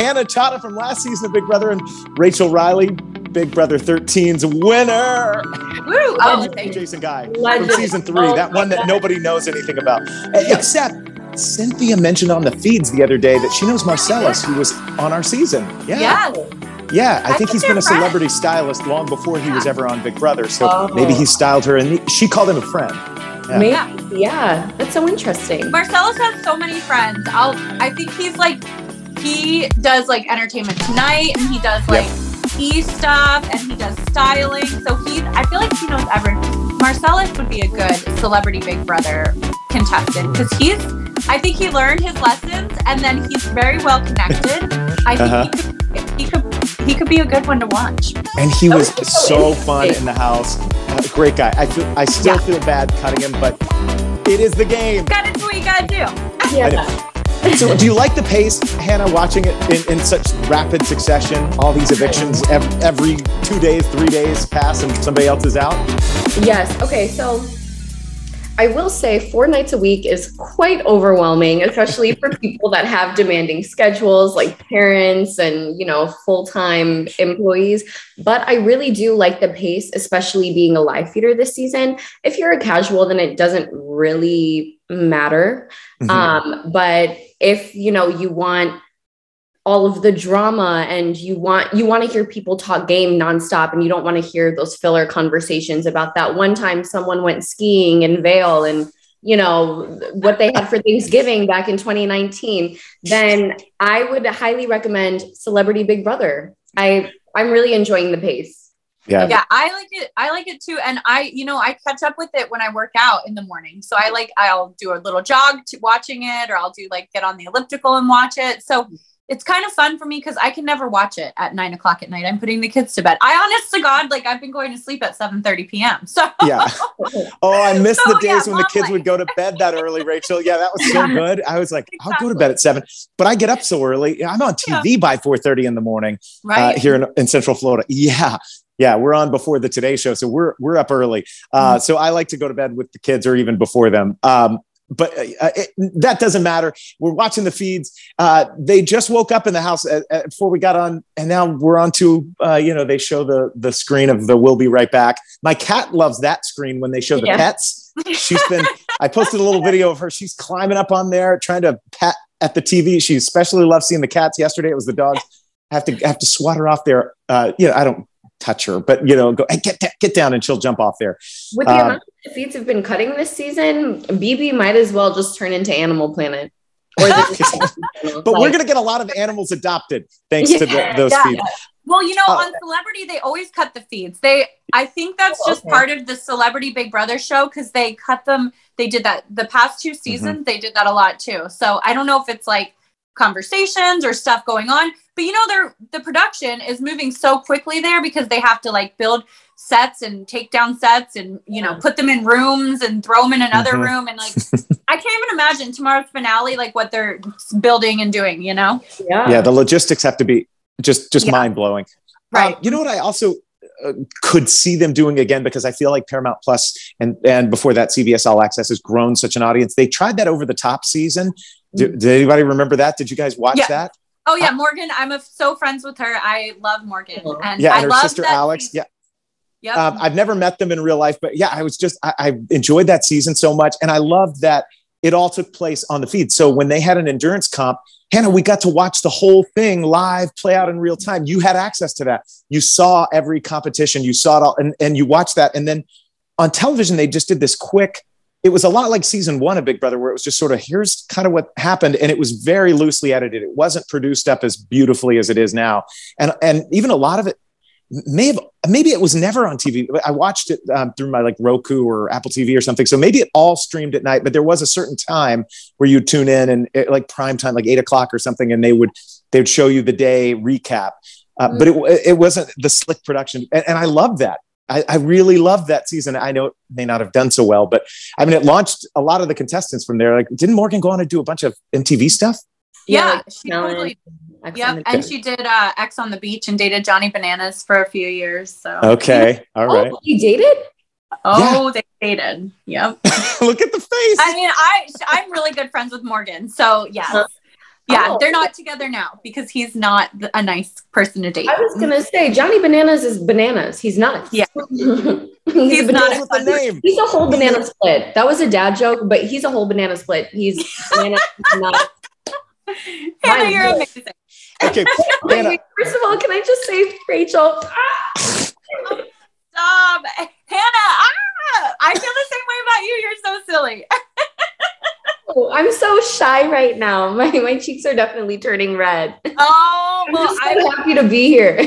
Hannah Chaddha from last season of Big Brother and Rachel Riley, Big Brother 13's winner. Woo! Oh, Jason Guy Legend. from season 3, that one that nobody knows anything about. Except Cynthia mentioned on the feeds the other day that she knows Marcellus, who was on our season. Yeah, I think he's been a celebrity stylist long before he was ever on Big Brother. So maybe he styled her and she called him a friend. Yeah, that's so interesting. Marcellus has so many friends. I think he does like Entertainment Tonight, and he does like stuff, and he does styling. So I feel like he knows everything. Marcellus would be a good celebrity Big Brother contestant because I think he learned his lessons, and then he's very well connected. I think he could be a good one to watch. And he was so fun in the house. Great guy. I still feel bad cutting him, but it is the game. Gotta do what you gotta do. Yeah. So do you like the pace, Hannah, watching it in such rapid succession? All these evictions every 2 days, 3 days pass and somebody else is out? Yes. Okay. So I will say 4 nights a week is quite overwhelming, especially for people that have demanding schedules like parents and, full-time employees. But I really do like the pace, especially being a live feeder this season. If you're a casual, then it doesn't really matter. But if, you want all of the drama and you want to hear people talk game nonstop, and you don't want to hear those filler conversations about that one time someone went skiing in Vail and what they had for Thanksgiving back in 2019, then I would highly recommend Celebrity Big Brother. I'm really enjoying the pace. Yeah, I like it. I like it too. And I catch up with it when I work out in the morning. So I'll do a little jog watching it, or I'll do get on the elliptical and watch it. So it's kind of fun for me because I can never watch it at 9 o'clock at night. I'm putting the kids to bed. Honest to God, I've been going to sleep at 7:30 p.m. So I missed the days when the kids would go to bed that early, Rachel. Yeah, that was so good. I was like, I'll go to bed at 7, but I get up so early. I'm on TV by 4:30 in the morning here in Central Florida. Yeah, we're on before the Today Show, so we're up early. So I like to go to bed with the kids or even before them. But that doesn't matter. We're watching the feeds. They just woke up in the house before we got on, and now we're on to, they show the screen of the "We'll Be Right Back." My cat loves that screen when they show the pets. I posted a little video of her. She's climbing up on there, trying to pat at the TV. She especially loves seeing the cats. Yesterday, it was the dogs. I have to swat her off there. I don't touch her, but go, hey, get down, and she'll jump off there. With the amount of feeds have been cutting this season, BB might as well just turn into Animal Planet. But we're going to get a lot of animals adopted thanks to those feeds. Well, on Celebrity, they always cut the feeds. I think that's just part of the Celebrity Big Brother show, because they cut them. They did that the past 2 seasons. They did that a lot too. So I don't know if it's conversations or stuff going on, but the production is moving so quickly there because they have to build sets and take down sets and put them in rooms and throw them in another room, and I can't even imagine tomorrow's finale what they're building and doing. The logistics have to be just mind-blowing, right? You know what I also could see them doing again, because I feel like Paramount Plus and before that CBS All Access has grown such an audience. They tried that Over the Top season. Did anybody remember that? Did you guys watch that? Oh yeah, Morgan. I'm so friends with her. I love Morgan, and and I her love sister Alex. Season. I've never met them in real life, but I enjoyed that season so much, and I loved that it all took place on the feed. So when they had an endurance comp, Hannah, we got to watch the whole thing live play out in real time. You had access to that. You saw every competition. You saw it all, and you watched that. And then on television, they just did this quick. It was a lot like season 1 of Big Brother, where it was just sort of, here's kind of what happened. And it was very loosely edited. It wasn't produced up as beautifully as it is now. And even a lot of it maybe it was never on TV. I watched it through my Roku or Apple TV or something. So maybe it all streamed at night, but there was a certain time where you'd tune in and prime time, 8 o'clock or something. And they would show you the day recap. But it wasn't the slick production. And I loved that. I really loved that season. I know it may not have done so well, but it launched a lot of the contestants from there. Didn't Morgan go on to do a bunch of MTV stuff? Yeah, she totally. Yep, and she did X on the Beach and dated Johnny Bananas for a few years. So okay, all right. Oh, you dated? Oh, yeah. They dated. Yep. Look at the face. I'm really good friends with Morgan. So yeah. Yeah, Oh. they're not together now because he's not a nice person to date. I was gonna say Johnny Bananas is bananas. He's nuts. Yeah. he's a not banana. with the name. He's a whole banana split. That was a dad joke, but he's a whole banana split. He's banana. Hannah, you're amazing. Okay, wait, first of all, can I just say, Rachel? Stop, Hannah. I feel the same way about you. You're so silly. Oh, I'm so shy right now. My cheeks are definitely turning red. Oh, well, I'm so happy to be here.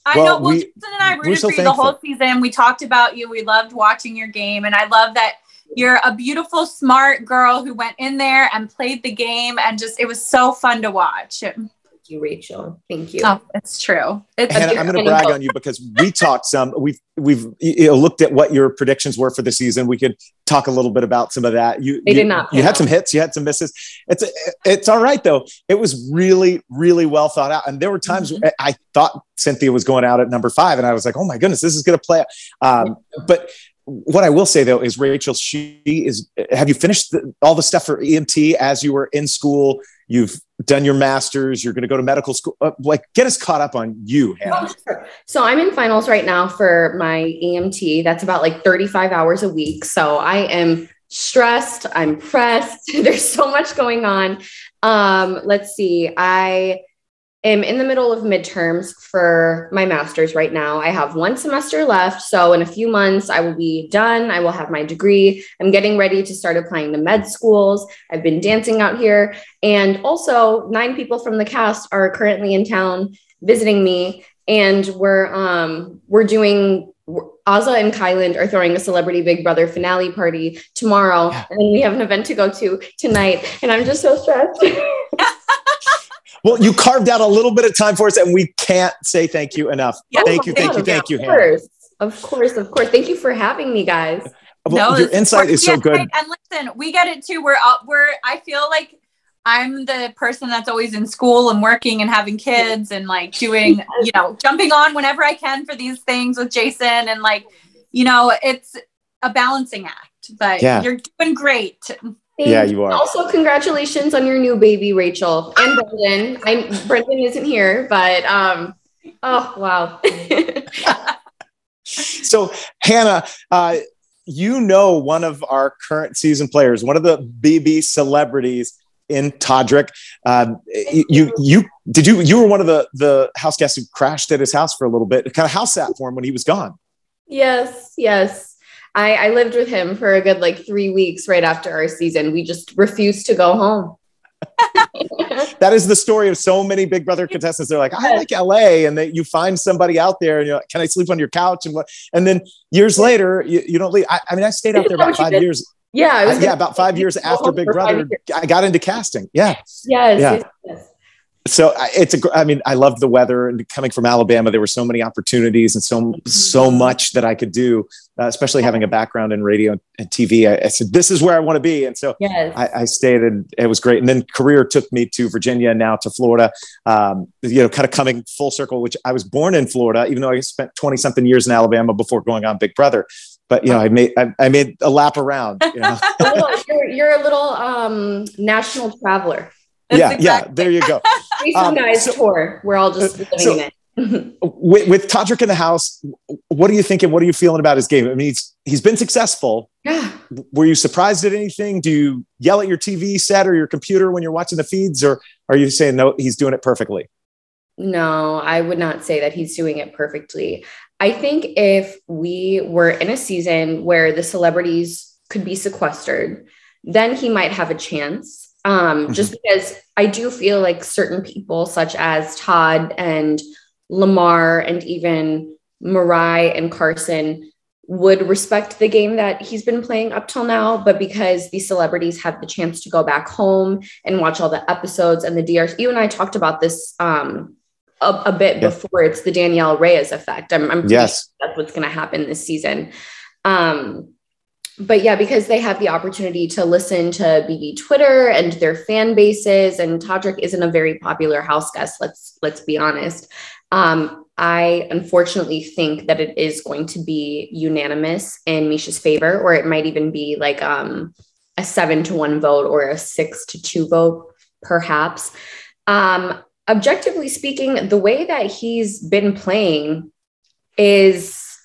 I know. Well, Jason and I rooted for you the whole season. We talked about you. We loved watching your game. And I love that you're a beautiful, smart girl who went in there and played the game. And just, it was so fun to watch. Thank you, Rachel. Thank you. Oh, it's true. Hannah, I'm going to brag on you because we talked some. We've looked at what your predictions were for the season. We could talk a little bit about some of that. You had some hits, you had some misses. It's all right though. It was really, really well thought out. And there were times where I thought Cynthia was going out at number 5, and I was like, oh my goodness, this is going to play out. But what I will say though is, Rachel, have you finished all the stuff for EMT as you were in school? You've done your master's, you're going to go to medical school. Get us caught up on you, Hannah. Oh, sure. So I'm in finals right now for my EMT. That's about 35 hours a week. So I am stressed. I'm pressed. There's so much going on. Let's see. I am in the middle of midterms for my master's right now. I have 1 semester left. So in a few months, I will be done. I will have my degree. I'm getting ready to start applying to med schools. I've been dancing out here. And also 9 people from the cast are currently in town visiting me. And we're doing, Azza and Kyland are throwing a Celebrity Big Brother finale party tomorrow. Yeah. And then we have an event to go to tonight. And I'm just so stressed. Well, you carved out a little bit of time for us, and we can't say thank you enough. Yeah. Thank you, Hannah. Of course. Thank you for having me, guys. Well, your insight is so good. And listen, we get it too. I feel like I'm the person that's always in school and working and having kids and doing, jumping on whenever I can for these things with Jason. And it's a balancing act, but you're doing great. Yeah, you are. Also, congratulations on your new baby, Rachel and Brendan. Brendan isn't here, but oh wow. So, Hannah, one of our current season players, one of the BB celebrities in Todrick. You were one of the house guests who crashed at his house for a little bit. Kind of house sat for him when he was gone. Yes. I lived with him for a good 3 weeks right after our season. We just refused to go home. That is the story of so many Big Brother contestants. They're like, I like LA. And you find somebody out there and you're like, can I sleep on your couch? And then years later, you don't leave. I stayed out there about 5 years. Yeah. About 5 years after Big Brother, I got into casting. Yeah. Yes. So I loved the weather, and coming from Alabama, there were so many opportunities and so much that I could do, especially having a background in radio and TV. I said, this is where I want to be. And so I stayed, and it was great. And then career took me to Virginia and now to Florida, kind of coming full circle, which I was born in Florida, even though I spent 20 something years in Alabama before going on Big Brother. But, I made a lap around. You're a little national traveler. Yeah, there you go. Tour. We're all just living in it. with Todrick in the house, what are you thinking? What are you feeling about his game? I mean, he's been successful. Yeah. Were you surprised at anything? Do you yell at your TV set or your computer when you're watching the feeds, or are you saying, no, he's doing it perfectly? No, I would not say that he's doing it perfectly. I think if we were in a season where the celebrities could be sequestered, then he might have a chance. Just because I do feel like certain people such as Todd and Lamar and even Mariah and Carson would respect the game that he's been playing up till now. But because the celebrities have the chance to go back home and watch all the episodes and the DRs, you and I talked about this a bit before. It's the Danielle Reyes effect. I'm pretty sure that's what's going to happen this season. But yeah, because they have the opportunity to listen to BB Twitter and their fan bases, and Todrick isn't a very popular house guest. Let's be honest. I unfortunately think that it is going to be unanimous in Misha's favor, or it might even be a 7-1 vote or a 6-2 vote perhaps. Objectively speaking, the way that he's been playing is,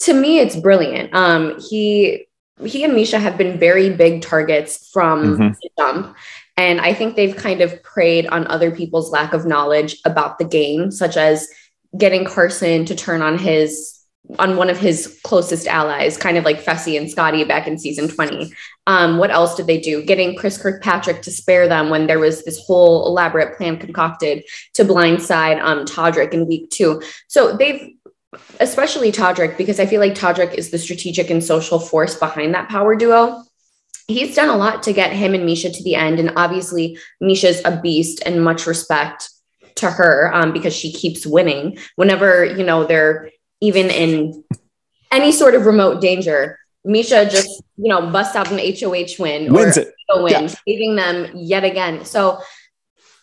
to me, it's brilliant. He and Misha have been very big targets from the jump. And I think they've kind of preyed on other people's lack of knowledge about the game, such as getting Carson to turn on one of his closest allies, kind of like Fessy and Scotty back in season 20. What else did they do? Getting Chris Kirkpatrick to spare them when there was this whole elaborate plan concocted to blindside Todrick in week 2. So they've, especially Todrick, because I feel like Todrick is the strategic and social force behind that power duo. He's done a lot to get him and Misha to the end. And obviously Misha's a beast, and much respect to her because she keeps winning whenever, you know, they're even in any sort of remote danger. Misha just, you know, busts out an HOH win wins it, saving them yet again. So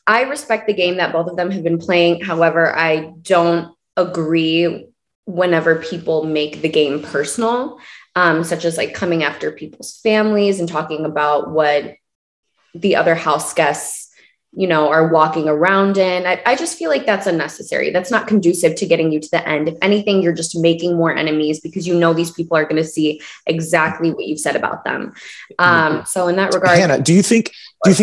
I respect the game that both of them have been playing. However, I don't agree whenever people make the game personal, such as like coming after people's families and talking about what the other house guests, you know, are walking around in. I just feel like that's unnecessary. That's not conducive to getting you to the end. If anything, you're just making more enemies because you know these people are going to see exactly what you've said about them. So in that regard, Hannah, do you think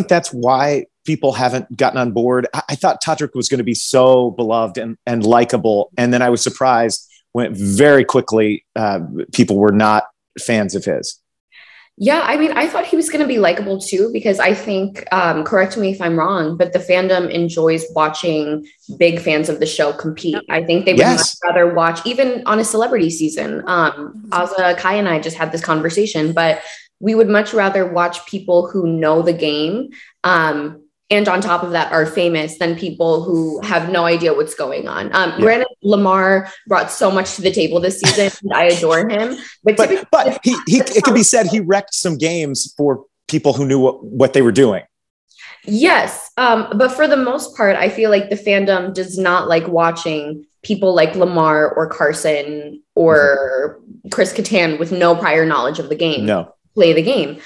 that's why people haven't gotten on board? I thought Todrick was going to be so beloved and likable, and then I was surprised when very quickly people were not fans of his. Yeah, I mean, I thought he was going to be likable too, because I think, correct me if I'm wrong, but the fandom enjoys watching big fans of the show compete. I think they would much rather watch, even on a celebrity season. Azza, Kai, and I just had this conversation, but we would much rather watch people who know the game, and on top of that are famous, than people who have no idea what's going on. Granted, Lamar brought so much to the table this season, and I adore him. But it can be said he wrecked some games for people who knew what they were doing. Yes, but for the most part, I feel like the fandom does not like watching people like Lamar or Carson or Chris Kattan with no prior knowledge of the game play the game.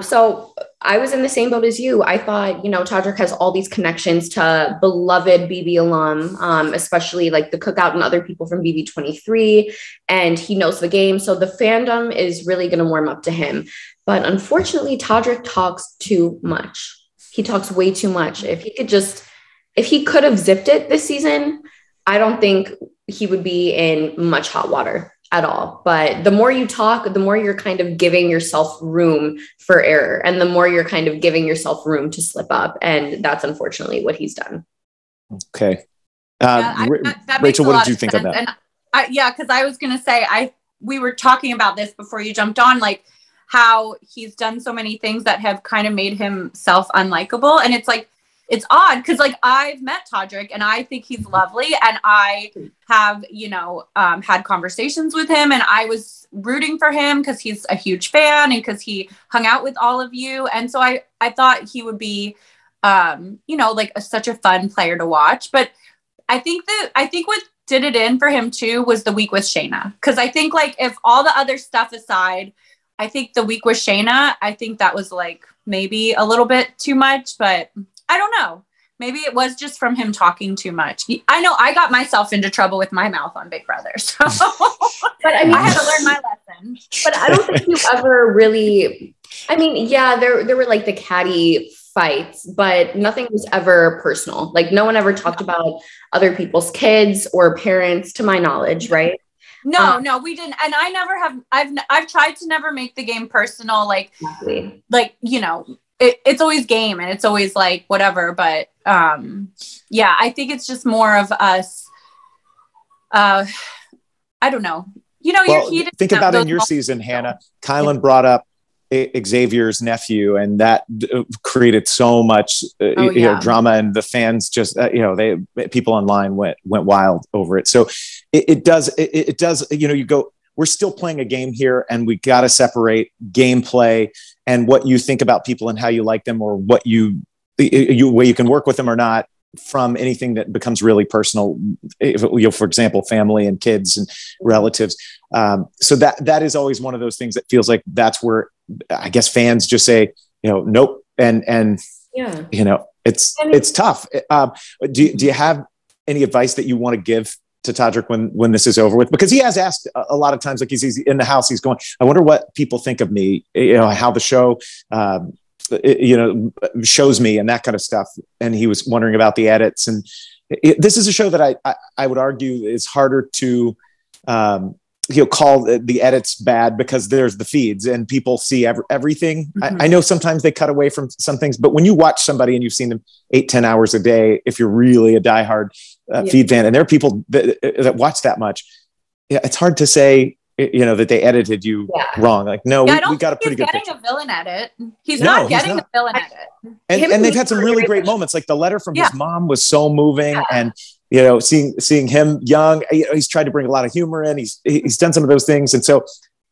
So I was in the same boat as you. I thought, you know, Todrick has all these connections to beloved BB alum, especially like the Cookout and other people from BB23, and he knows the game. So the fandom is really going to warm up to him. But unfortunately, Todrick talks too much. He talks way too much. If he could have zipped it this season, I don't think he would be in much hot water at all. But the more you talk, the more you're kind of giving yourself room for error, and the more you're kind of giving yourself room to slip up. And that's unfortunately what he's done. Okay. That Rachel, what did you think of that? And because I was going to say, we were talking about this before you jumped on, like how he's done so many things that have kind of made himself unlikable. And it's like, it's odd because like I've met Todrick and I think he's lovely, and I have, you know, had conversations with him, and I was rooting for him because he's a huge fan and because he hung out with all of you. And so I thought he would be, you know, like such a fun player to watch. But I think what did it in for him too was the week with Shayna. Because I think like if all the other stuff aside, I think the week with Shayna, I think that was like maybe a little bit too much, but I don't know. Maybe it was just from him talking too much. I know I got myself into trouble with my mouth on Big Brother. So but I mean, I had to learn my lesson. But I don't think you ever really, I mean, yeah, there were like the catty fights, but nothing was ever personal. Like no one ever talked about other people's kids or parents, to my knowledge, right? No, we didn't. And I never have, I've tried to never make the game personal. Like, exactly. Like, you know, it's always game and it's always like whatever. But yeah, I think it's just more of us. I don't know. You know, well, you're think about in your season, Hannah. Kylan brought up Xavier's nephew, and that created so much you know, drama, and the fans just you know, people online went wild over it. So it does you know, you go, we're still playing a game here, and we got to separate gameplay and what you think about people and how you like them, or what you way you can work with them or not, from anything that becomes really personal, you know, for example, family and kids and relatives. So that is always one of those things that feels like that's where I guess fans just say, you know, nope. And Yeah. You know, it's tough. Do you have any advice that you want to give to Todrick when this is over with? Because he has asked a lot of times, like he's in the house, he's going, I wonder what people think of me, you know, how the show, shows me and that kind of stuff. And he was wondering about the edits. And this is a show that I would argue is harder to, call the edits bad because there's the feeds and people see everything. I know sometimes they cut away from some things, but when you watch somebody and you've seen them 8-10 hours a day, if you're really a diehard feed fan, and there are people that watch that much, it's hard to say, that they edited you wrong. Like, no, we got a pretty good picture. A villain edit. He's not getting a villain edit. And they've had some really great moments. Like the letter from his mom was so moving, and seeing him young, he's tried to bring a lot of humor in. He's done some of those things, and so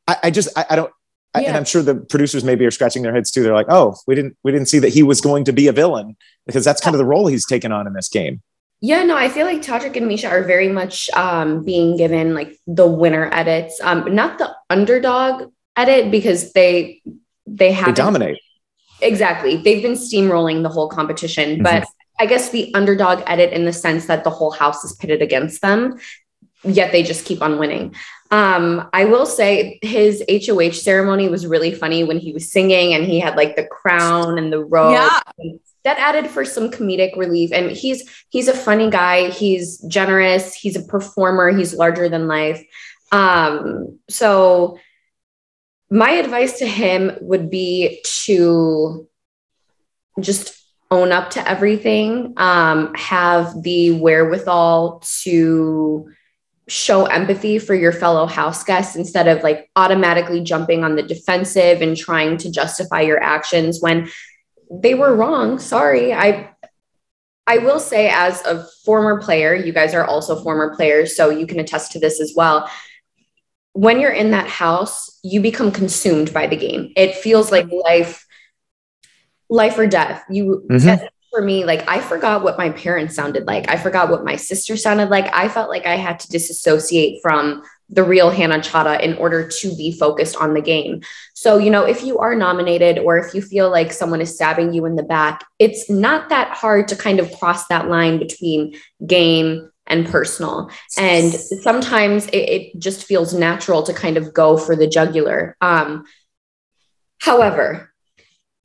I don't. And I'm sure the producers maybe are scratching their heads too. They're like, oh, we didn't see that he was going to be a villain, because that's kind of the role he's taken on in this game. Yeah, no, I feel like Todrick and Misha are very much being given like the winner edits, not the underdog edit, because they dominate. Exactly. They've been steamrolling the whole competition, but I guess the underdog edit in the sense that the whole house is pitted against them, yet they just keep on winning. I will say his HOH ceremony was really funny when he was singing and he had like the crown and the robe. Yeah. That added for some comedic relief. And he's a funny guy. He's generous. He's a performer. He's larger than life. So my advice to him would be to just own up to everything, have the wherewithal to show empathy for your fellow house guests instead of like automatically jumping on the defensive and trying to justify your actions when they were wrong. Sorry. I will say, as a former player, you guys are also former players, so you can attest to this as well. When you're in that house, you become consumed by the game. It feels like life or death. For me, like I forgot what my parents sounded like. I forgot what my sister sounded like. I felt like I had to disassociate from the real Hannah Chaddha in order to be focused on the game. So, if you are nominated or if you feel like someone is stabbing you in the back, it's not that hard to kind of cross that line between game and personal. And sometimes it just feels natural to kind of go for the jugular. However,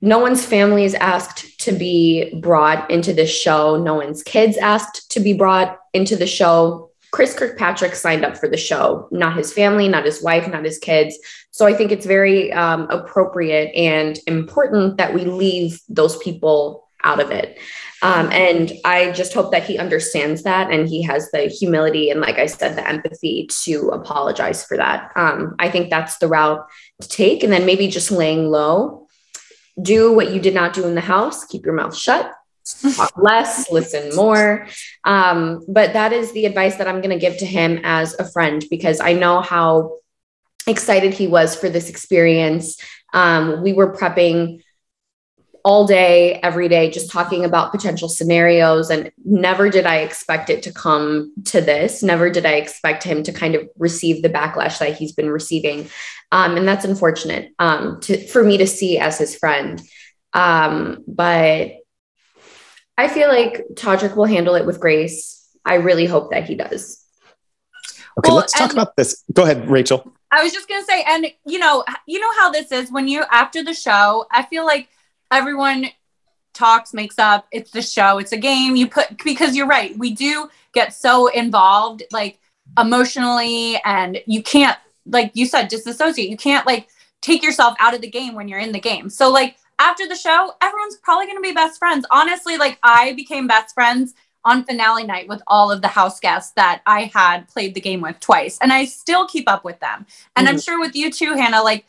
no one's family is asked to be brought into this show. No one's kids asked to be brought into the show. Chris Kirkpatrick signed up for the show, not his family, not his wife, not his kids. So I think it's very appropriate and important that we leave those people out of it. And I just hope that he understands that and he has the humility and, like I said, the empathy to apologize for that. I think that's the route to take. And then maybe just laying low, do what you did not do in the house, keep your mouth shut. Talk less, listen more. But that is the advice that I'm going to give to him as a friend, because I know how excited he was for this experience. We were prepping all day, every day, just talking about potential scenarios. And never did I expect it to come to this. Never did I expect him to kind of receive the backlash that he's been receiving. And that's unfortunate for me to see as his friend. But I feel like Todrick will handle it with grace. I really hope that he does. Okay, let's talk about this. Go ahead, Rachel. I was just going to say, and you know how this is when you, after the show, I feel like everyone talks, makes up, it's the show, it's a game because you're right. We do get so involved, like emotionally, and you can't, like you said, disassociate. You can't like take yourself out of the game when you're in the game. So like, after the show, everyone's probably going to be best friends. Honestly, like I became best friends on finale night with all of the house guests that I had played the game with twice. And I still keep up with them. And I'm sure with you too, Hannah, like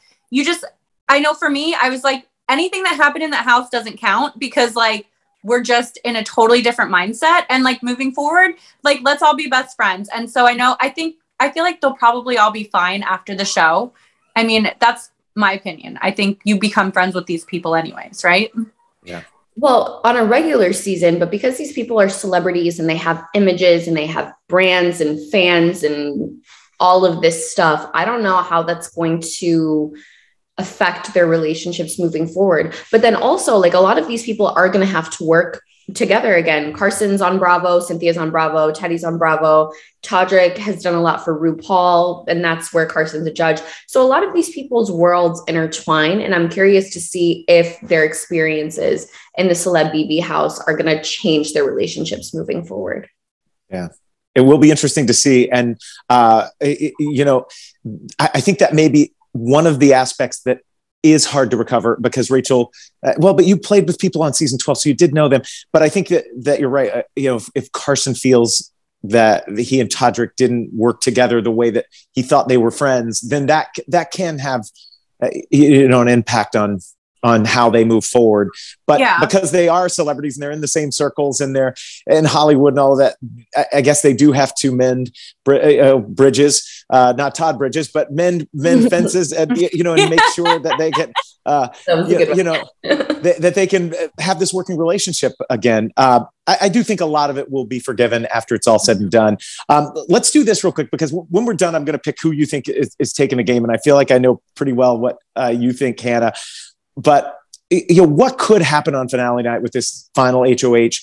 I know for me, I was like, anything that happened in that house doesn't count because like, we're just in a totally different mindset. And like moving forward, like, let's all be best friends. And so I feel like they'll probably all be fine after the show. I mean, that's my opinion. I think you become friends with these people anyways, right? Yeah. Well, on a regular season, but because these people are celebrities and they have images and they have brands and fans and all of this stuff, I don't know how that's going to affect their relationships moving forward. But then also, like, a lot of these people are going to have to work together again. Carson's on Bravo, Cynthia's on Bravo, Teddy's on Bravo. Todrick has done a lot for RuPaul, and that's where Carson's a judge. So a lot of these people's worlds intertwine, and I'm curious to see if their experiences in the Celeb BB house are going to change their relationships moving forward. Yeah. It will be interesting to see. And, you know, I think that may be one of the aspects that is hard to recover, because Rachel, but you played with people on season 12, so you did know them. But I think that you're right. You know, if Carson feels that he and Todrick didn't work together the way that he thought they were friends, then that can have, you know, an impact on how they move forward. But because they are celebrities and they're in the same circles and they're in Hollywood and all of that, I guess they do have to mend bridges, not Todd Bridges, but mend fences, and, you know, and make sure that they get, you know, that they can have this working relationship again. I do think a lot of it will be forgiven after it's all said and done. Let's do this real quick, because when we're done, I'm going to pick who you think is taking a game. And I feel like I know pretty well what you think, Hannah. But, you know, what could happen on finale night with this final HOH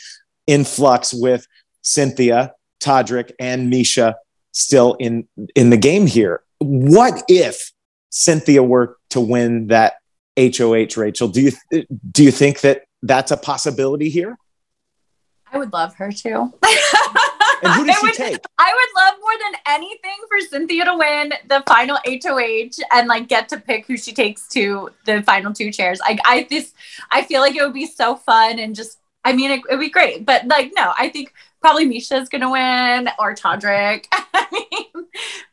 influx with Cynthia, Todrick, and Misha still in the game here? What if Cynthia were to win that HOH, Rachel? Do you think that that's a possibility here? I would love her to. And who does she take? I would love more than anything for Cynthia to win the final HOH and like get to pick who she takes to the final 2 chairs. I feel like it would be so fun, and just, I mean, it would be great. But like, no, I think probably Misha's gonna win, or Todrick. I mean,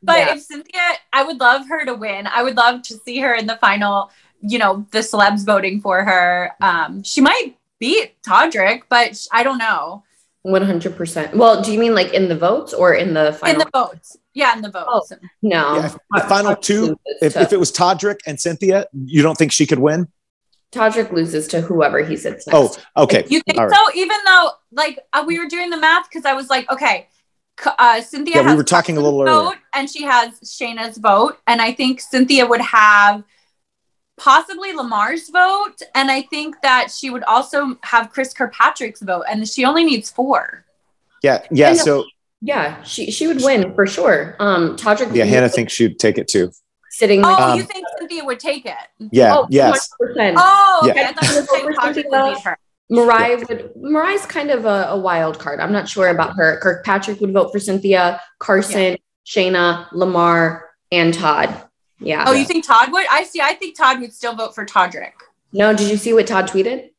but if Cynthia, I would love her to win. I would love to see her in the final. You know, the celebs voting for her. She might beat Todrick, but I don't know. 100%. Well, do you mean like in the votes or in the final? In the votes. Yeah, in the votes. Oh, no. Yeah, the final 2, if it was Todrick and Cynthia, you don't think she could win? Todrick loses to whoever he sits next. Oh, okay. You think so? Even though, like, we were doing the math, because I was like, okay, Cynthia has we were talking a little earlier, and she has Shayna's vote, and I think Cynthia would have possibly Lamar's vote, and I think that she would also have Chris Kirkpatrick's vote, and she only needs 4. Yeah. So she would win for sure. Todrick. Yeah, Hannah thinks she'd take it too. Sitting. You think Cynthia would take it? Yeah. Yes. 100%. Oh, okay. Yeah. I thought you were saying Todrick would beat her. Mariah's kind of a wild card. I'm not sure about her. Kirkpatrick would vote for Cynthia, Carson, Shayna, Lamar, and Todd. Yeah. Oh, you think Todd would? I think Todd would still vote for Todrick. No, did you see what Todd tweeted?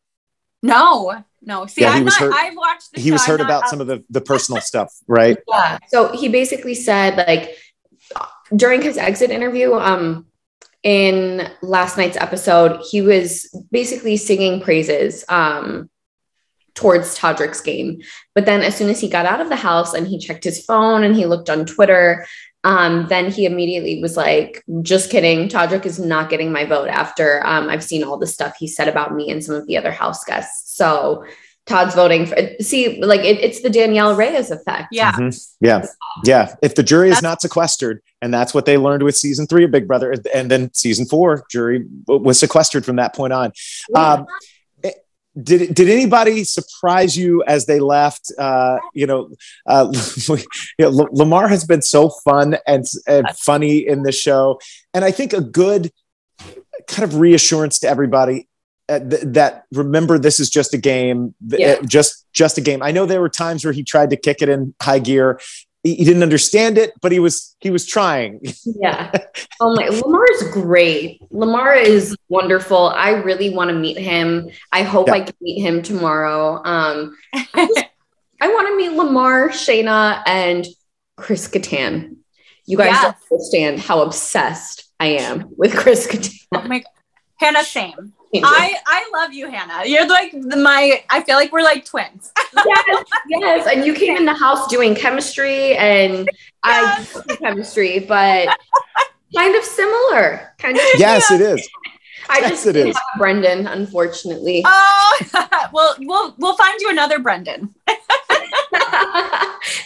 No. See, yeah, I've watched the show. He was hurt about some of the personal stuff, right? Yeah. So he basically said, like, during his exit interview, in last night's episode, he was basically singing praises towards Todrick's game. But then as soon as he got out of the house and he checked his phone and he looked on Twitter, then he immediately was like, just kidding. Todrick is not getting my vote after I've seen all the stuff he said about me and some of the other house guests. So Todd's voting for, it's the Danielle Reyes effect. Yeah. Mm-hmm. Yeah. If the jury is not sequestered, and that's what they learned with season 3 of Big Brother, and then season 4, jury was sequestered from that point on. Yeah. Did anybody surprise you as they left? Lamar has been so fun and funny in the show. And I think a good kind of reassurance to everybody that remember, this is just a game, just a game. I know there were times where he tried to kick it in high gear. He didn't understand it, but he was trying. Yeah. Oh my, Lamar is great. Lamar is wonderful. I really want to meet him. I hope I can meet him tomorrow. I want to meet Lamar, Shayna, and Chris Kattan. You guys don't understand how obsessed I am with Chris Kattan. Oh my God. Hannah, same. I love you, Hannah. You're like I feel like we're like twins. Yes. And you came in the house doing chemistry, and I do chemistry, but kind of similar. Yes, it is. I just didn't have Brendan, unfortunately. Oh, well, we'll find you another Brendan.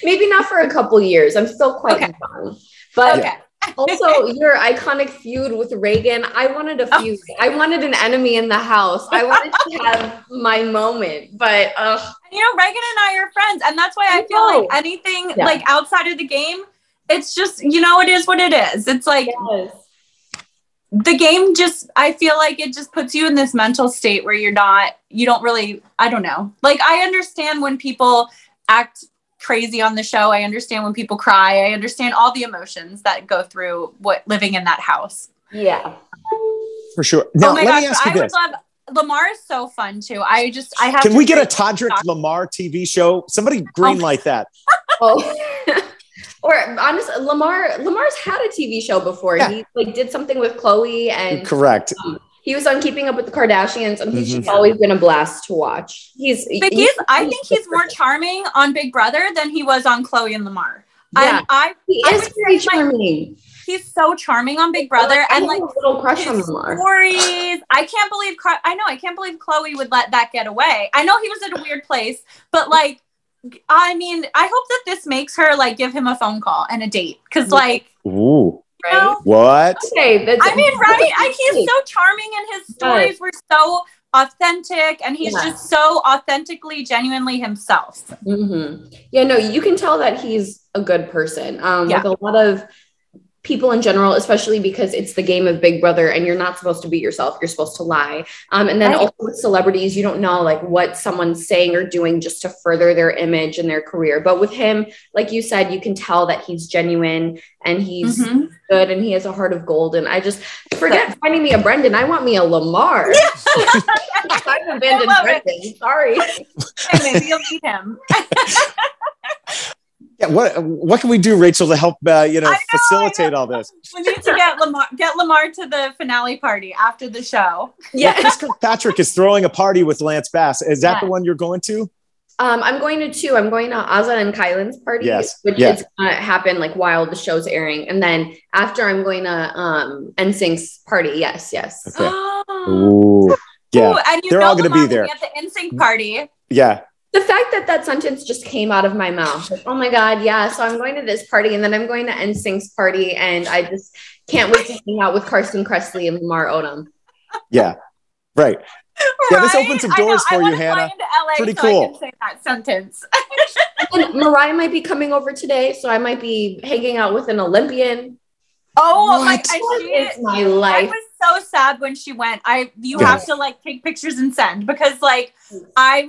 Maybe not for a couple years. I'm still quite young. But Also, your iconic feud with Reagan. I wanted a feud. I wanted an enemy in the house. I wanted to have my moment, but you know, Reagan and I are friends, and that's why I feel like anything like outside of the game, it's just, you know, it is what it is. It's like the game just, I feel like it just puts you in this mental state where you don't really, I don't know. Like, I understand when people act crazy on the show. I understand when people cry. I understand all the emotions that go through living in that house. Yeah. For sure. Now, let me ask you this. Would love, Lamar is so fun too. Can we get a Todrick Lamar TV show? Somebody greenlight that. Or honestly, Lamar's had a TV show before. Yeah. He like did something with Chloe and correct. He was on Keeping Up with the Kardashians, and he's always been a blast to watch. I think he's more charming on Big Brother than he was on Chloe and Lamar. Yeah, he is very charming. He's so charming on Big Brother, and like a little crush on Lamar. Stories. I can't believe Chloe would let that get away. I know he was in a weird place, but like, I mean, I hope that this makes her like give him a phone call and a date, because like, ooh, you know, what? Okay, I mean, right? He's so charming, and his stories were so authentic, and he's just so authentically, genuinely himself. Mm-hmm. Yeah, no, you can tell that he's a good person. With a lot of people in general, especially because it's the game of Big Brother and you're not supposed to be yourself, you're supposed to lie. And then also with celebrities, you don't know like what someone's saying or doing just to further their image and their career. But with him, like you said, you can tell that he's genuine and he's good and he has a heart of gold. And I just forget finding me a Brendan. I want me a Lamar. I've abandoned Brendan. Sorry. Maybe you'll meet him. Yeah, what can we do, Rachel, to help facilitate all this? We need to get Lamar to the finale party after the show. Yeah, Chris Kirkpatrick is throwing a party with Lance Bass. Is that the one you're going to? I'm going to two. I'm going to Azah and Kylan's party, which is going to happen like while the show's airing, and then after I'm going to NSYNC's party. Yes. Okay. Ooh, yeah, and they're all going to be there at the NSYNC party. Yeah. The fact that sentence just came out of my mouth, like, oh my God, yeah. So I'm going to this party, and then I'm going to NSYNC's party, and I just can't wait to hang out with Carson Kressley and Lamar Odom. Yeah, right. Yeah, this opens some doors for you, Hannah. Pretty cool. I can say that sentence. And Mariah might be coming over today, so I might be hanging out with an Olympian. Oh, it's my life. I was so sad when she went. You have to like take pictures and send, because like I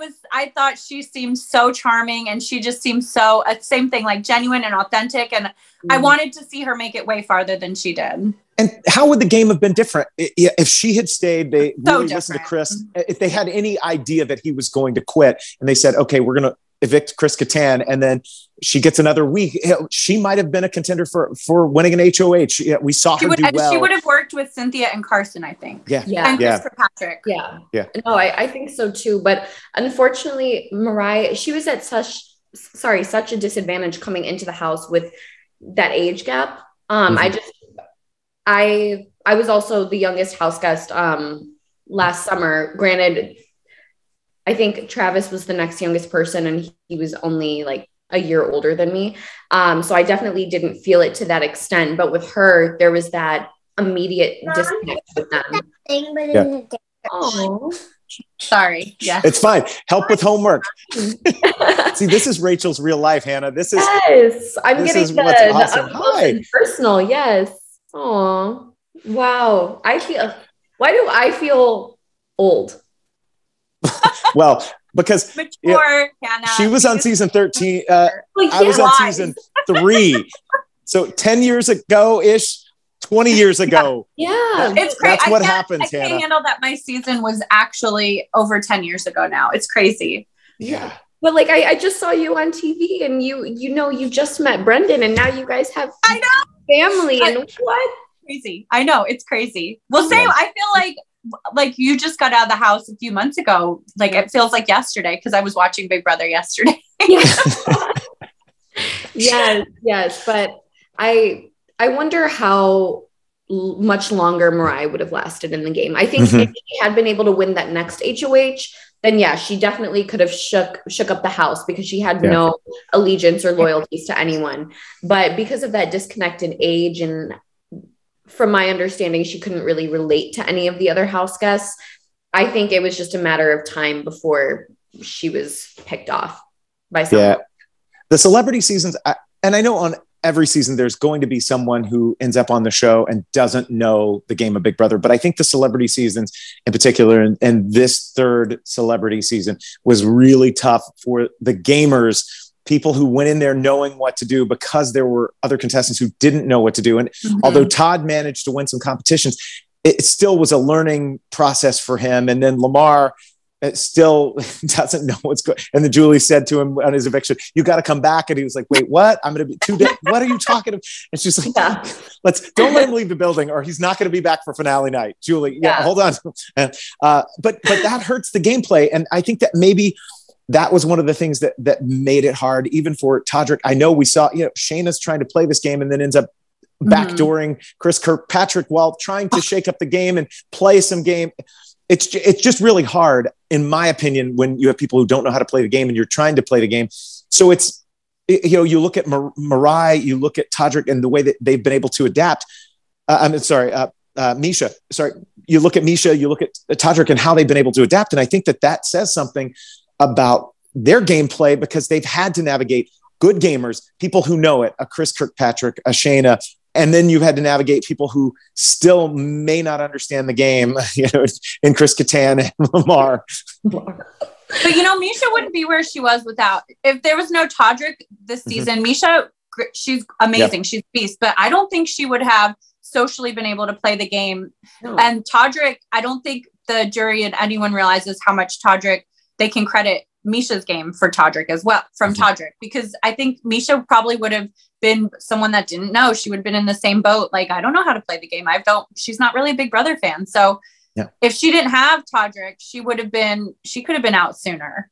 thought she seemed so charming, and she just seemed so same thing, like genuine and authentic, and I wanted to see her make it way farther than she did. And how would the game have been different if she had stayed? They really listened to Chris. If they had any idea that he was going to quit, and they said, "Okay, we're going to evict Chris Kattan," and then she gets another week, she might have been a contender for winning an HOH. Yeah, we saw her do well. She would have worked with Cynthia and Carson, I think. Yeah. And Chris Kirkpatrick. Yeah. No, I think so too. But unfortunately, Mariah, she was at such a disadvantage coming into the house with that age gap. I was also the youngest house guest last summer. Granted, I think Travis was the next youngest person, and he was only like a year older than me. So I definitely didn't feel it to that extent. But with her, there was that immediate disconnect with them. Yeah. Oh, sorry. Yeah, it's fine. Help with homework. See, this is Rachel's real life, Hannah. This is I'm getting the awesome. Hi. Personal. Yes. Oh, wow. Why do I feel old? Well, because Hannah, she was on season 13. I was on season 3. So 10 years ago-ish, 20 years ago. Yeah. It's crazy. That's what happens, Hannah. I can't Hannah. handle that my season was actually over 10 years ago now. It's crazy. Yeah. But like, I just saw you on TV, and you just met Brendan, and now you guys have family and what? Crazy. I know, it's crazy. Well, same. I feel like you just got out of the house a few months ago. Like it feels like yesterday, because I was watching Big Brother yesterday. Yes. But I wonder how much longer Mariah would have lasted in the game. I think if she had been able to win that next HOH, then she definitely could have shook up the house, because she had no allegiance or loyalties to anyone. But because of that disconnect in age and from my understanding, she couldn't really relate to any of the other house guests. I think it was just a matter of time before she was picked off by someone. Yeah. The celebrity seasons, and I know on every season there's going to be someone who ends up on the show and doesn't know the game of Big Brother. But I think the celebrity seasons in particular, and this third celebrity season was really tough for the gamers, people who went in there knowing what to do, because there were other contestants who didn't know what to do. And although Todd managed to win some competitions, it still was a learning process for him. And then Lamar still doesn't know what's going. And then Julie said to him on his eviction, "You got to come back." And he was like, "Wait, what? I'm going to be 2 days. What are you talking about?" And she's like, don't let him leave the building, or he's not going to be back for finale night. Julie, hold on. But that hurts the gameplay. And I think that maybe that was one of the things that made it hard, even for Todrick. I know we saw, Shayna's trying to play this game and then ends up backdooring Chris Kirkpatrick while trying to shake up the game and play some game. It's just really hard, in my opinion, when you have people who don't know how to play the game and you're trying to play the game. So you look at Mariah, you look at Todrick and the way that they've been able to adapt. Misha. Sorry. You look at Misha, you look at Todrick and how they've been able to adapt. And I think that says something about their gameplay, because they've had to navigate good gamers, people who know it, a Chris Kirkpatrick, a Shayna, and then you've had to navigate people who still may not understand the game, in Chris Kattan and Lamar. But Misha wouldn't be where she was if there was no Todrick this season. Misha, she's amazing. She's a beast, but I don't think she would have socially been able to play the game. No. And Todrick, I don't think the jury and anyone realizes how much Todrick, they can credit Misha's game for Todrick as well, from Todrick, because I think Misha probably would have been someone that didn't know. She would have been in the same boat. Like, I don't know how to play the game. She's not really a Big Brother fan. So if she didn't have Todrick, she could have been out sooner.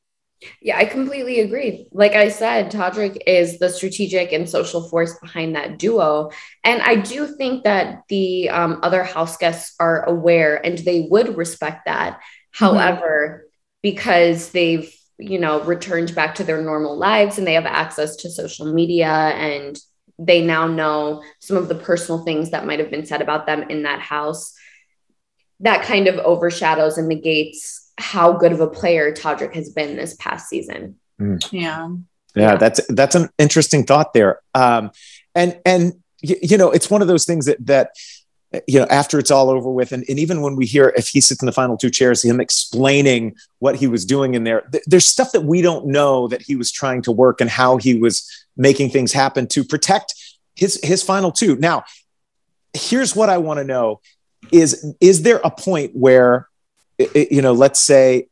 Yeah, I completely agree. Like I said, Todrick is the strategic and social force behind that duo. And I do think that the other house guests are aware and they would respect that. However, because they've, returned back to their normal lives and they have access to social media and they now know some of the personal things that might have been said about them in that house, that kind of overshadows and negates how good of a player Todrick has been this past season. Yeah, that's an interesting thought there. And it's one of those things that after it's all over with, and even when we hear, if he sits in the final two chairs, him explaining what he was doing in there, there's stuff that we don't know that he was trying to work and how he was making things happen to protect his final two. Now, here's what I want to know is there a point where, let's say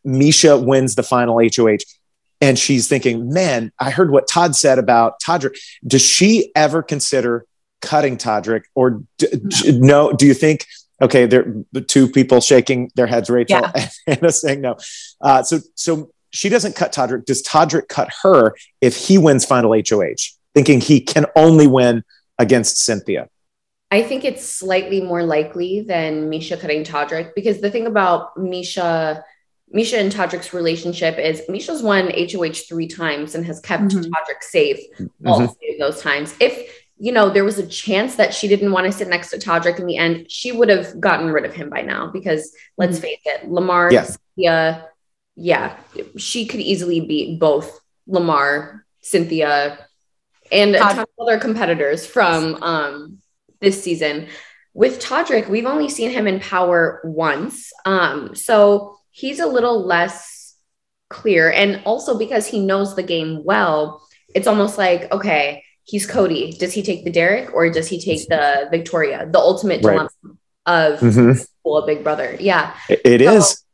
Misha wins the final HOH and she's thinking, man, I heard what Todd said about Todrick. Does she ever consider cutting Todrick, or no? Do you think, okay, there are two people shaking their heads, Rachel and Hannah saying no. So she doesn't cut Todrick. Does Todrick cut her if he wins final HOH, thinking he can only win against Cynthia? I think it's slightly more likely than Misha cutting Todrick, because the thing about Misha and Todrick's relationship is Misha's won HOH 3 times and has kept Todrick safe all 3 of those times. If there was a chance that she didn't want to sit next to Todrick in the end, she would have gotten rid of him by now, because let's face it, Lamar, Cynthia, she could easily beat both Lamar, Cynthia, and a ton of other competitors from this season. With Todrick, we've only seen him in power once. So he's a little less clear. And also because he knows the game well, it's almost like, okay, he's Cody. Does he take the Derek or does he take the Victoria? The ultimate dilemma of Big Brother. Yeah, it is.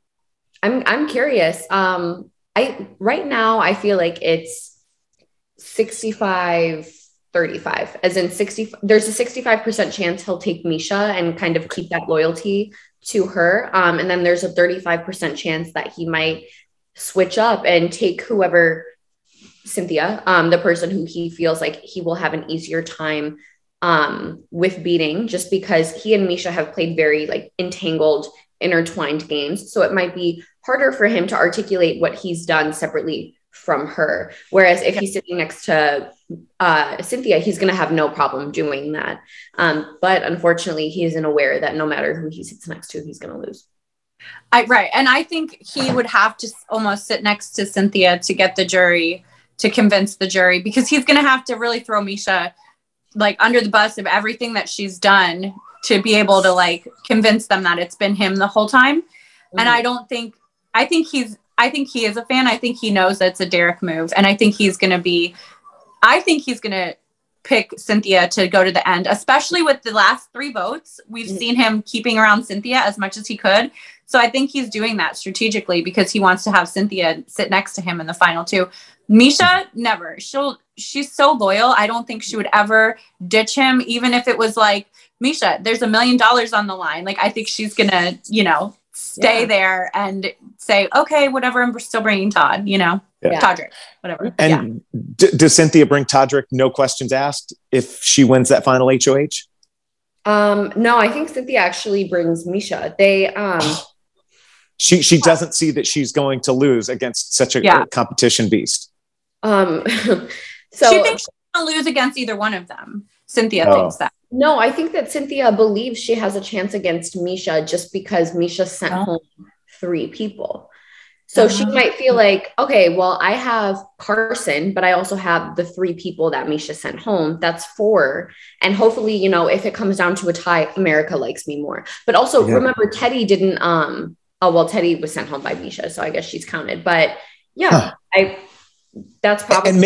I'm curious. Right now I feel like it's 65-35, as in 60. There's a 65% chance he'll take Misha and kind of keep that loyalty to her. And then there's a 35% chance that he might switch up and take whoever, Cynthia, the person who he feels like he will have an easier time with beating, just because he and Misha have played very entangled, intertwined games. So it might be harder for him to articulate what he's done separately from her. Whereas if he's sitting next to Cynthia, he's going to have no problem doing that. But unfortunately, he isn't aware that no matter who he sits next to, he's going to lose. Right. And I think he would have to almost sit next to Cynthia to get the jury, to convince the jury, because he's going to have to really throw Misha like under the bus of everything that she's done to be able to like convince them that it's been him the whole time. Mm-hmm. And I think he is a fan. I think he knows that's a Derek move. And I think he's going to pick Cynthia to go to the end, especially with the last 3 votes. We've seen him keeping around Cynthia as much as he could. So I think he's doing that strategically because he wants to have Cynthia sit next to him in the final 2. Misha, never. She's so loyal. I don't think she would ever ditch him, even if it was like, Misha, there's $1 million on the line. Like, I think she's going to, stay there and say, okay, whatever. I'm still bringing Todd, Todrick, whatever. And does Cynthia bring Todrick, no questions asked, if she wins that final HOH? No, I think Cynthia actually brings Misha. She doesn't see that she's going to lose against such a competition beast. So she thinks she's going to lose against either one of them. Cynthia thinks that. No, I think that Cynthia believes she has a chance against Misha just because Misha sent home 3 people. So she might feel like, okay, well, I have Carson, but I also have the 3 people that Misha sent home. That's 4. And hopefully, if it comes down to a tie, America likes me more. But also remember, Teddy didn't, Teddy was sent home by Misha, so I guess she's counted. But that's probably. And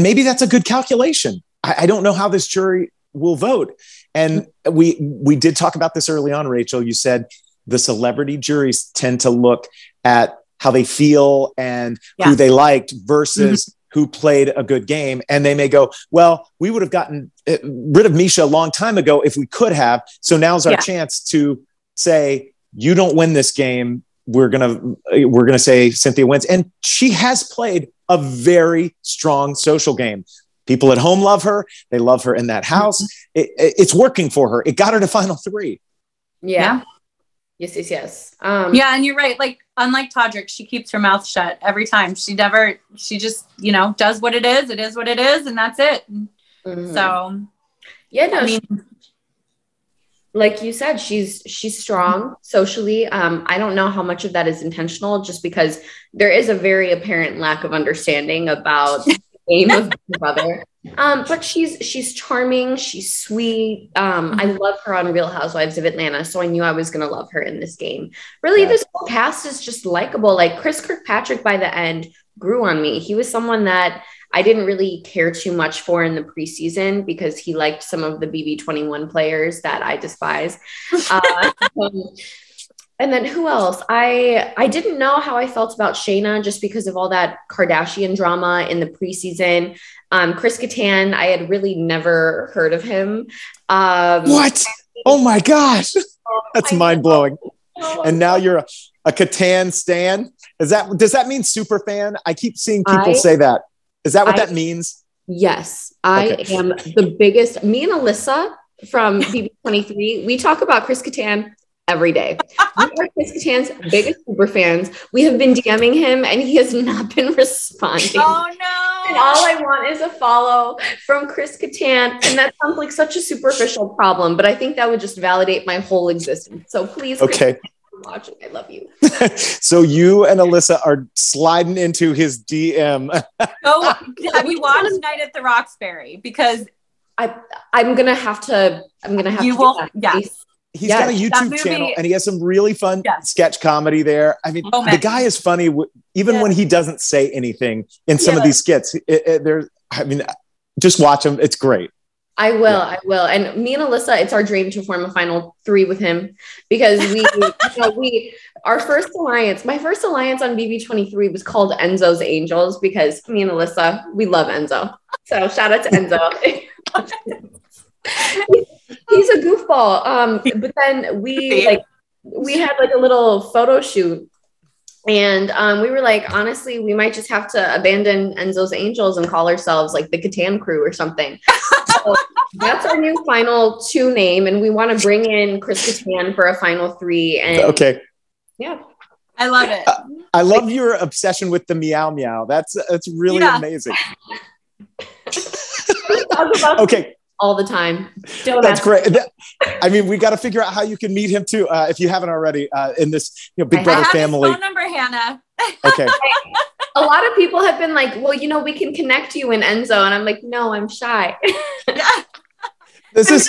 maybe that's a good calculation. I don't know how this jury will vote. And we did talk about this early on, Rachel. You said the celebrity juries tend to look at how they feel and who they liked versus who played a good game. And they may go, well, we would have gotten rid of Misha a long time ago if we could have. So now's our chance to say, you don't win this game. We're going to say Cynthia wins. And she has played a very strong social game. People at home love her. They love her in that house. It's working for her. It got her to final 3. Yeah. Yes. And you're right. Like, unlike Todrick, she keeps her mouth shut every time. She just, does what it is. It is what it is. And that's it. Mm-hmm. So, like you said, she's strong socially. I don't know how much of that is intentional, just because there is a very apparent lack of understanding about the game of Big Brother. But she's charming. She's sweet. I love her on Real Housewives of Atlanta, so I knew I was going to love her in this game. Really, this whole cast is just likable. Like, Chris Kirkpatrick by the end grew on me. He was someone that I didn't really care too much for in the preseason because he liked some of the BB21 players that I despise. And then who else? I didn't know how I felt about Shayna just because of all that Kardashian drama in the preseason. Chris Kattan, I had really never heard of him. What? Oh my gosh. That's mind blowing. And now you're a Kattan stan. Does that mean super fan? I keep seeing people say that. Is that what that means? Yes. I am the biggest. Me and Alyssa from BB23, we talk about Chris Kattan every day. We are Chris Kattan's biggest super fans. We have been DMing him and he has not been responding. Oh no. And all I want is a follow from Chris Kattan. And that sounds like such a superficial problem, but I think that would just validate my whole existence. So please, okay. Watching. I love you. So you and Alyssa are sliding into his DM. We watched Night at the Roxbury because I'm gonna have to. You will. Yes. He's got a YouTube channel and he has some really fun sketch comedy there. I mean, the guy is funny even when he doesn't say anything in some of these skits. Just watch him. It's great. I will. And me and Alyssa, it's our dream to form a final 3 with him because our first alliance, my first alliance on BB23 was called Enzo's Angels because me and Alyssa, we love Enzo. So shout out to Enzo. He's a goofball. But then we had like a little photo shoot. And we were like, honestly, we might just have to abandon Enzo's Angels and call ourselves like the Kattan Crew or something. So that's our new final 2 name. And we want to bring in Chris Kattan for a final 3. And okay. Yeah. I love it. I love your obsession with the meow meow. That's really amazing. Okay. All the time. That's great. I mean, we got to figure out how you can meet him too, if you haven't already, in this Big Brother family. I have his phone number, Hannah. Okay. A lot of people have been like, well, we can connect you in Enzo. And I'm like, no, I'm shy. This is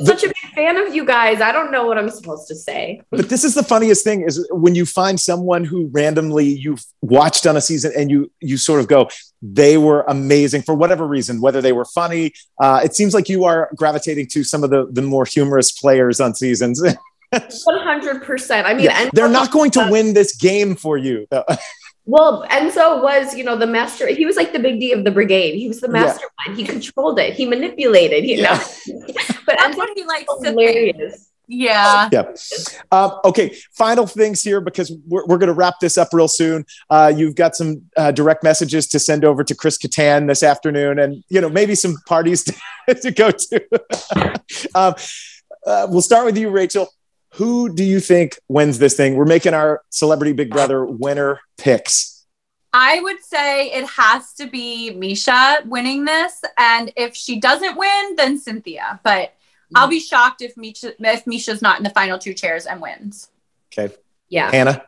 such a big fan of you guys. I don't know what I'm supposed to say. But this is the funniest thing, is when you find someone who randomly you've watched on a season and you sort of go, they were amazing for whatever reason, whether they were funny. It seems like you are gravitating to some of the more humorous players on seasons. 100%. I mean, they're not going to win this game for you. Well, Enzo was, the master. He was like the big D of the brigade. He was the mastermind. He controlled it. He manipulated, know. But that's what he likes hilarious. To think. Yeah. Okay. Final things here, because we're going to wrap this up real soon. You've got some direct messages to send over to Chris Kattan this afternoon, and maybe some parties to go to. We'll start with you, Rachel. Who do you think wins this thing? We're making our Celebrity Big Brother winner picks. I would say it has to be Misha winning this. And if she doesn't win, then Cynthia. But I'll be shocked if Misha's not in the final 2 chairs and wins. Okay. Yeah. Hannah?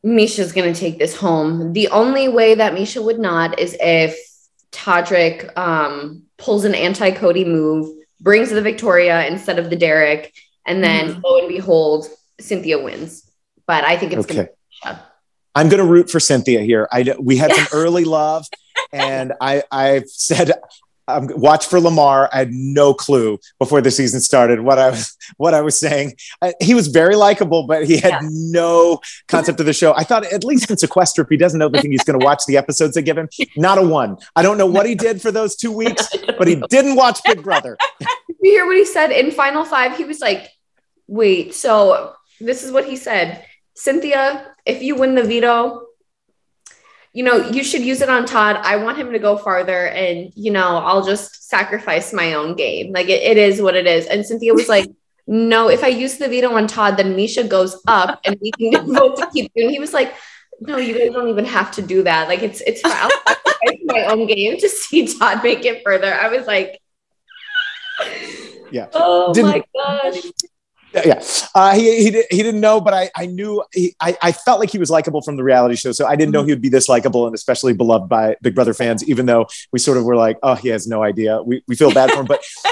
Misha's going to take this home. The only way that Misha would not is if Todrick pulls an anti-Cody move, brings the Victoria instead of the Derek, and then lo and behold, Cynthia wins. But I think it's going to be Misha. I'm going to root for Cynthia here. We had some early love, and I've said, watch for Lamar. I had no clue before the season started what I was saying. He was very likable, but he had no concept of the show. I thought, at least in Sequester, if he doesn't know everything, he's going to watch the episodes they give him. Not a one. I don't know what he did for those 2 weeks, but he didn't watch Big Brother. You hear what he said in Final 5? He was like, wait, so this is what he said. Cynthia, if you win the veto, you should use it on Todd. I want him to go farther, and, I'll just sacrifice my own game. Like, it is what it is. And Cynthia was like, no, if I use the veto on Todd, then Misha goes up and we can vote to keep doing. He was like, no, you guys don't even have to do that. Like, it's fine. I'll sacrifice my own game to see Todd make it further. I was like, oh my gosh. He didn't know, but I knew I felt like he was likable from the reality show. So I didn't know he would be this likable and especially beloved by Big Brother fans, even though we sort of were like, oh, he has no idea. We feel bad for him,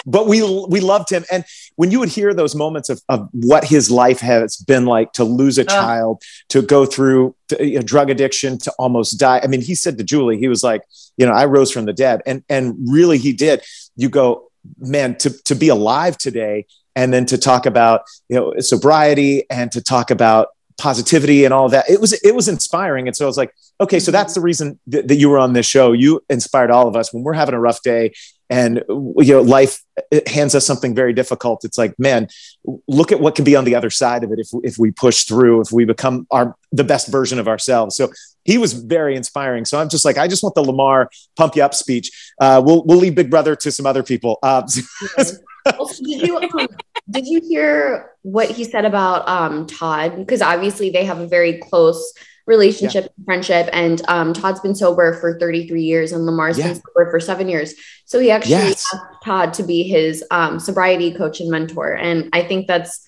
but we loved him. And when you would hear those moments of what his life has been like, to lose a child, to go through drug addiction, to almost die. I mean, he said to Julie, he was like, I rose from the dead. And really he did. You go, man, to be alive today, and then to talk about, sobriety, and to talk about positivity and all of that. It was inspiring. And so I was like, okay, so that's the reason that you were on this show. You inspired all of us when we're having a rough day and, life hands us something very difficult. It's like, man, look at what can be on the other side of it. If we push through, if we become the best version of ourselves. So he was very inspiring. So I'm just like, I just want the Lamar pump you up speech. We'll leave Big Brother to some other people. Also, did you hear what he said about Todd? Because obviously they have a very close relationship, friendship, and Todd's been sober for 33 years and Lamar's been sober for 7 years. So he actually asked Todd to be his sobriety coach and mentor. And I think that's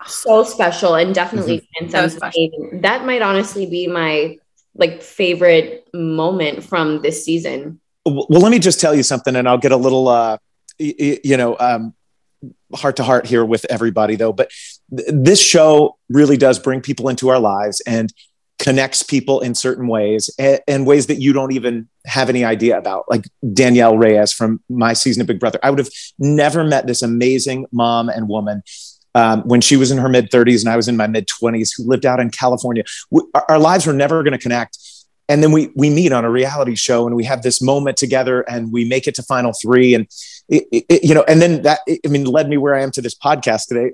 so special and definitely that might honestly be my favorite moment from this season. Well, let me just tell you something, and I'll get a little heart to heart here with everybody though. But this show really does bring people into our lives and connects people in certain ways and ways that you don't even have any idea about. Like Danielle Reyes from my season of Big Brother. I would have never met this amazing mom and woman when she was in her mid 30s and I was in my mid 20s, who lived out in California. Our lives were never going to connect. And then we meet on a reality show and we have this moment together and we make it to final 3. And, and then that, led me where I am to this podcast today,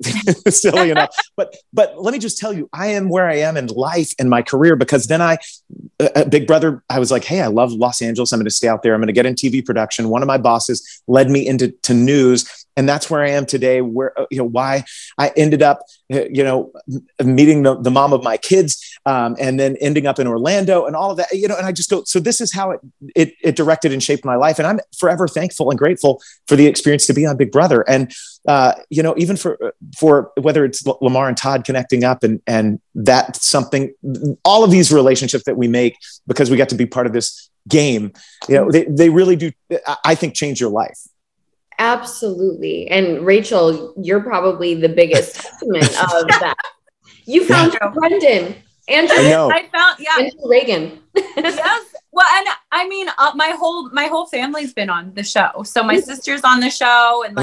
silly enough. But let me just tell you, I am where I am in life and my career, because then Big Brother, I was like, hey, I love Los Angeles. I'm going to stay out there. I'm going to get in TV production. One of my bosses led me into news. And that's where I am today, where, why I ended up, meeting the mom of my kids, and then ending up in Orlando and all of that, and I just go, so this is how it directed and shaped my life. And I'm forever thankful and grateful for the experience to be on Big Brother. And, even for whether it's Lamar and Todd connecting up and that's something, all of these relationships that we make because we got to be part of this game, they really do, I think, change your life. Absolutely. And Rachel, you're probably the biggest testament of that. You found Brendan. Andrew, I found, Andrew Reagan. Yes. Well, and I mean, my whole family's been on the show. So my sister's on the show, and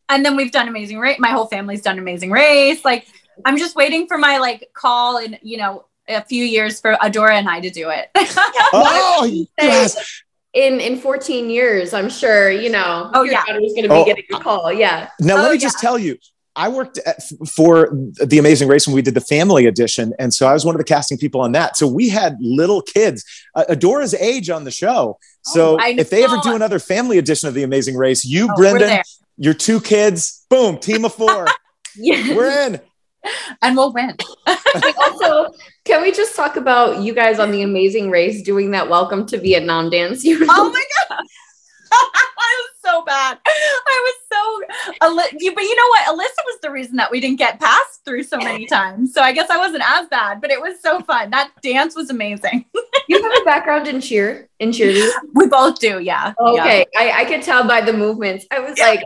and then we've done Amazing Race. My whole family's done Amazing Race. Like, I'm just waiting for my call in, a few years for Adora and I to do it. Oh, yes. In 14 years, I'm sure, your daughter's going to be getting a call. Yeah. Now, let me just tell you, I worked for the Amazing Race when we did the family edition. And so I was one of the casting people on that. So we had little kids, Adora's age on the show. So if they ever do another family edition of the Amazing Race, Brendan, your 2 kids, boom, team of 4. Yes. We're in. And we'll win. Also, can we just talk about you guys on the Amazing Race doing that Welcome to Vietnam dance? Oh my God. I was so bad. But you know what? Alyssa was the reason that we didn't get passed through so many times. So I guess I wasn't as bad, but it was so fun. That dance was amazing. You have a background in cheerleading? We both do, yeah. Okay. Yeah. I could tell by the movements. I was like,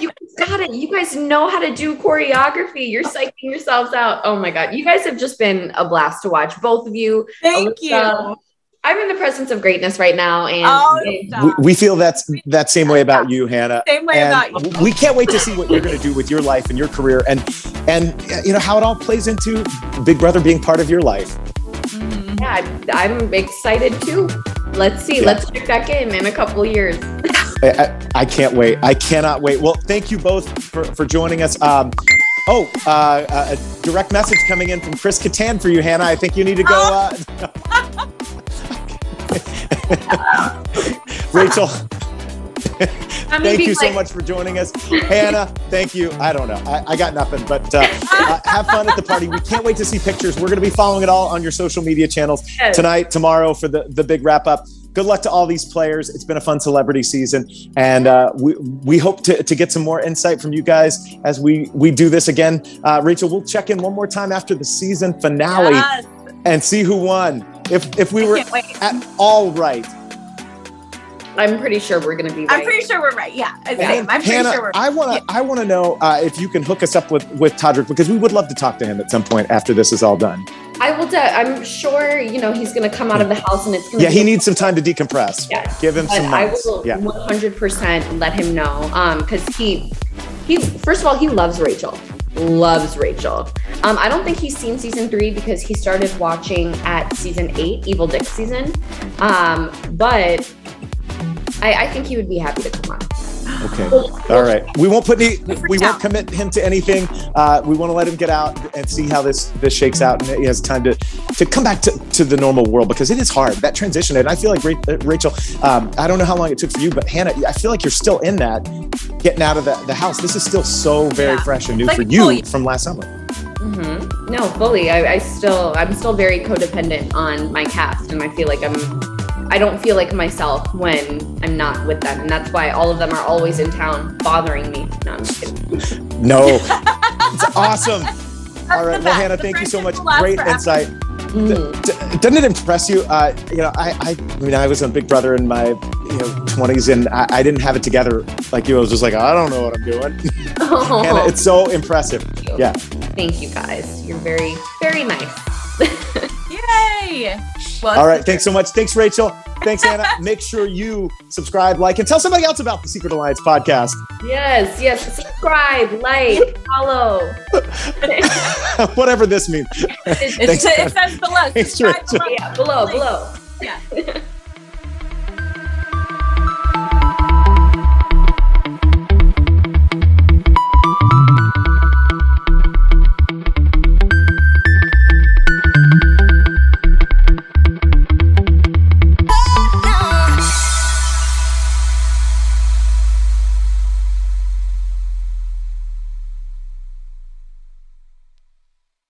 you got it. You guys know how to do choreography. You're psyching yourselves out. Oh my God. You guys have just been a blast to watch. Both of you. Thank you. I'm in the presence of greatness right now. And we feel that same way about you, Hannah. Same way about you. We can't wait to see what you're going to do with your life and your career and how it all plays into Big Brother being part of your life. Yeah, I'm excited too. Let's see. Yeah. Let's check back in a couple of years. I can't wait. I cannot wait. Well, thank you both for joining us. A direct message coming in from Chris Kattan for you, Hannah. I think you need to go. Rachel, thank you so much for joining us. Hannah, thank you. I don't know. I got nothing, but have fun at the party. We can't wait to see pictures. We're going to be following it all on your social media channels tonight, tomorrow for the big wrap up. Good luck to all these players. It's been a fun celebrity season. And we hope to get some more insight from you guys as we do this again. Rachel, we'll check in one more time after the season finale and see who won. If we were at all right. I'm pretty sure we're going to be right. I'm pretty sure we're right. Yeah. I'm pretty Hannah, sure we're right. I want to know if you can hook us up with Todrick, because we would love to talk to him at some point after this is all done. I will. I'm sure, he's going to come out of the house and it's going to he needs some time to decompress. Yeah. Give him some months. I will 100% let him know. Because he first of all, he loves Rachel. I don't think he's seen season 3 because he started watching at season 8, Evil Dick season. But I think he would be happy to come on. Okay. All right. We won't won't commit him to anything. We want to let him get out and see how this shakes out, and he has time to come back to the normal world, because it is hard, that transition. And I feel like Rachel, I don't know how long it took for you, but Hannah, I feel like you're still in that, getting out of the house. This is still so very fresh and new for you from last summer. Mm-hmm. No, fully. I'm still very codependent on my cast, and I feel like I don't feel like myself when I'm not with them. And that's why all of them are always in town bothering me. No, I'm just kidding. No, it's awesome. All right. Well, Hannah, thank you so much. Great insight. Doesn't it impress you? I was on Big Brother in my 20s, and I didn't have it together like you. I was just like, I don't know what I'm doing. Hannah, it's so impressive. Yeah. Thank you guys. You're very, very nice. Yay. Well, all right. Thanks so much. Thanks, Rachel. Thanks, Hannah. Make sure you subscribe, like, and tell somebody else about the Secret Alliance podcast. Yes. Subscribe, like, follow. Whatever this means. It says below. Thanks, subscribe Rachel. Below. Yeah.